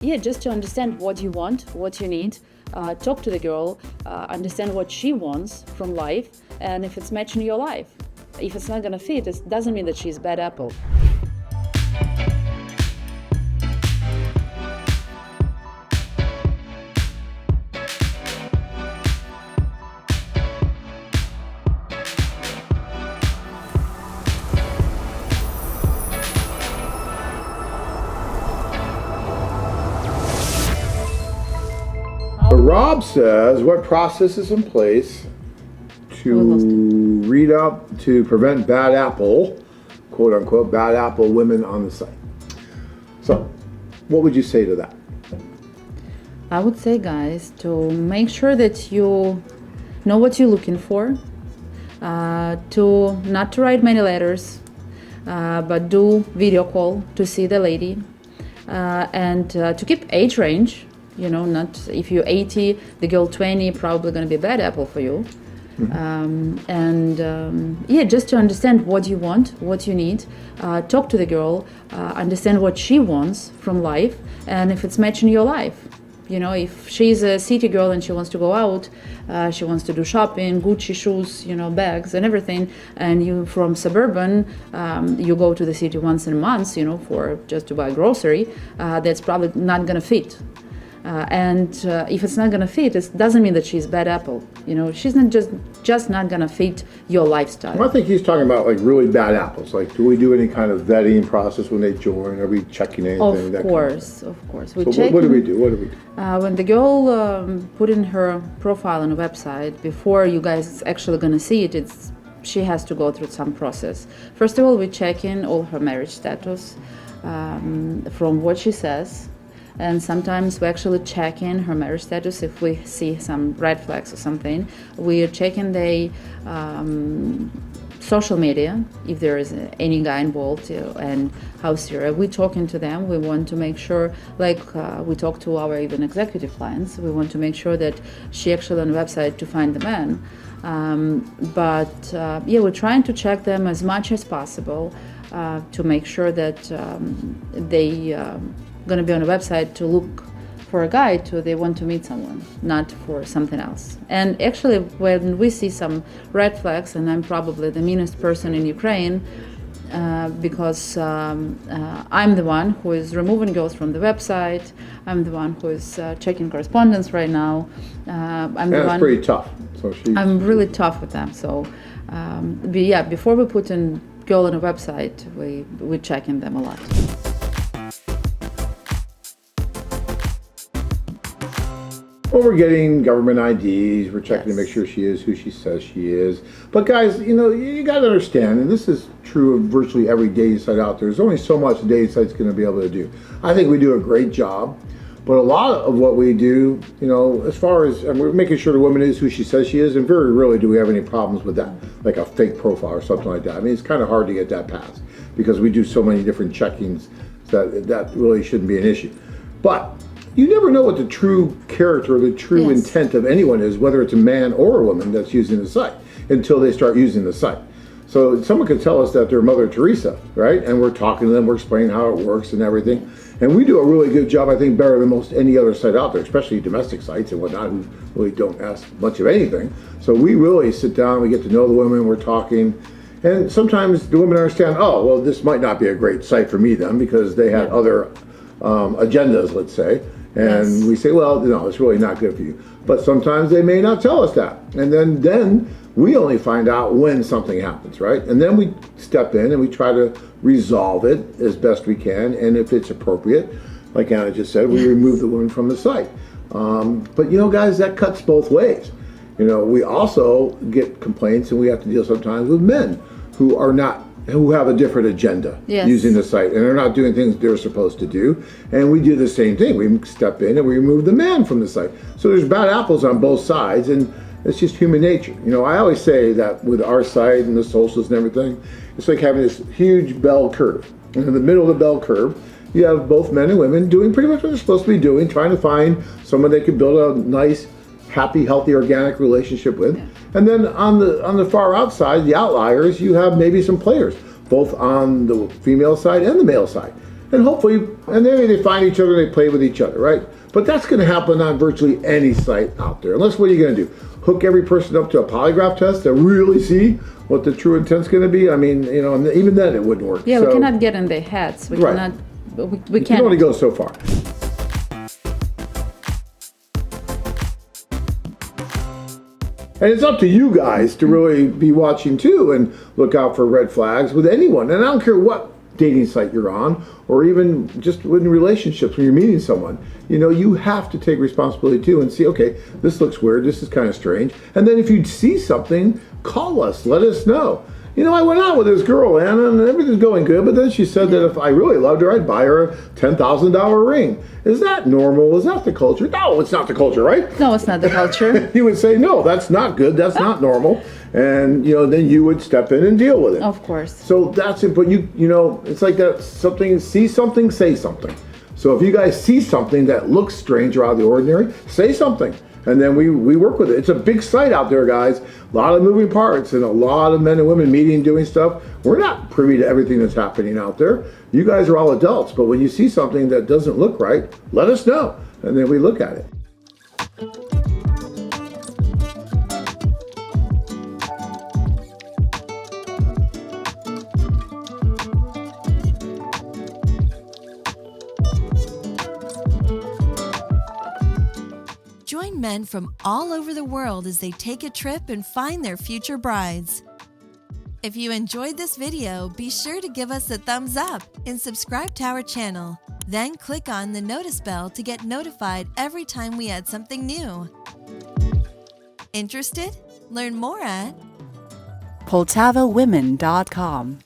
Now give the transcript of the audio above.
Yeah, just to understand what you want, what you need, talk to the girl, understand what she wants from life, and if it's matching your life. If it's not gonna fit, it doesn't mean that she's a bad apple. Rob says, what process is in place to read up to prevent bad apple, quote unquote, bad apple women on the site? So, what would you say to that? I would say, guys, to make sure that you know what you're looking for, to not to write many letters, but do video call to see the lady, and to keep age range. You know, not if you're 80, the girl 20, probably going to be a bad apple for you. Yeah, just to understand what you want, what you need, talk to the girl, understand what she wants from life, and if it's matching your life. You know, if she's a city girl and she wants to go out, she wants to do shopping, Gucci shoes, you know, bags and everything, and you from suburban, you go to the city once in a month, you know, for just to buy grocery, that's probably not going to fit. If it's not gonna fit, it doesn't mean that she's a bad apple. You know, she's not just not gonna fit your lifestyle. Well, I think he's talking about like really bad apples. Like, do we do any kind of vetting process when they join? Are we checking anything? Of course. So what do we do? When the girl put in her profile on a website, before you guys actually gonna see it, she has to go through some process. First of all, we check in all her marriage status from what she says. And sometimes we actually check in her marriage status if we see some red flags or something. We are checking the social media, if there is any guy involved, and how serious. We're talking to them. We want to make sure, like we talk to our even executive clients, we want to make sure that she actually on the website to find the man. Yeah, we're trying to check them as much as possible to make sure that they going to be on a website to look for a guy to they want to meet someone, not for something else. And actually, when we see some red flags, and I'm probably the meanest person in Ukraine because I'm the one who is removing girls from the website. I'm the one who is checking correspondence right now. That's pretty tough. So I'm really tough with them. So yeah, before we put in girl on a website, we checking them a lot. Well, we're getting government IDs. We're checking to make sure she is who she says she is. But guys, you know, you got to understand, and this is true of virtually every dating site out there. There's only so much a dating site's going to be able to do. I think we do a great job, but a lot of what we do, you know, as far as we're making sure the woman is who she says she is, and very rarely do we have any problems with that, like a fake profile or something like that. I mean, it's kind of hard to get that passed because we do so many different checkings that really shouldn't be an issue. But you never know what the true character or the true intent of anyone is, whether it's a man or a woman that's using the site, until they start using the site. So someone could tell us that they're Mother Teresa, right? And we're talking to them, we're explaining how it works and everything. And we do a really good job, I think, better than most any other site out there, especially domestic sites and whatnot, who really don't ask much of anything. So we really sit down, we get to know the women, we're talking. And sometimes the women understand, oh, well, this might not be a great site for me then, because they had other agendas, let's say. And we say, well, no, it's really not good for you. But sometimes they may not tell us that. And then we only find out when something happens, right? And then we step in and we try to resolve it as best we can. And if it's appropriate, like Anna just said, we remove the woman from the site. But you know, guys, that cuts both ways. You know, we also get complaints, and we have to deal sometimes with men who have a different agenda using the site, and they're not doing things they're supposed to do. And we do the same thing. We step in and we remove the man from the site. So there's bad apples on both sides, and it's just human nature. You know, I always say that with our site and the socials and everything, it's like having this huge bell curve. And in the middle of the bell curve, you have both men and women doing pretty much what they're supposed to be doing, trying to find someone they can build a nice, happy, healthy, organic relationship with. And then on the far outside, the outliers, you have maybe some players, both on the female side and the male side. and hopefully, and then they find each other, they play with each other, right? But that's going to happen on virtually any site out there. Unless, what are you going to do? Hook every person up to a polygraph test to really see what the true intent's going to be? I mean, you know, and even then it wouldn't work. Yeah, So, we cannot get in their heads. We Right. cannot. We you can can't. only go so far. And it's up to you guys to really be watching too and look out for red flags with anyone. And I don't care what dating site you're on, or even just in relationships when you're meeting someone. You know, you have to take responsibility too and see, okay, this looks weird, this is kind of strange. And then if you see something, call us, let us know. You know, I went out with this girl, Anna, and everything's going good, but then she said that if I really loved her, I'd buy her a $10,000 ring. Is that normal? Is that the culture? No, it's not the culture, right? No, it's not the culture. You would say, no, that's not good, that's not normal. And, you know, then you would step in and deal with it. Of course. So that's it, but you know, it's like that something, see something, say something. So if you guys see something that looks strange or out of the ordinary, say something. And then we work with it. It's a big site out there, guys. A lot of moving parts and a lot of men and women meeting, doing stuff. We're not privy to everything that's happening out there. You guys are all adults, but when you see something that doesn't look right, let us know. And then we look at it. Join men from all over the world as they take a trip and find their future brides. If you enjoyed this video, be sure to give us a thumbs up and subscribe to our channel. Then click on the notice bell to get notified every time we add something new. Interested? Learn more at poltavawomen.com.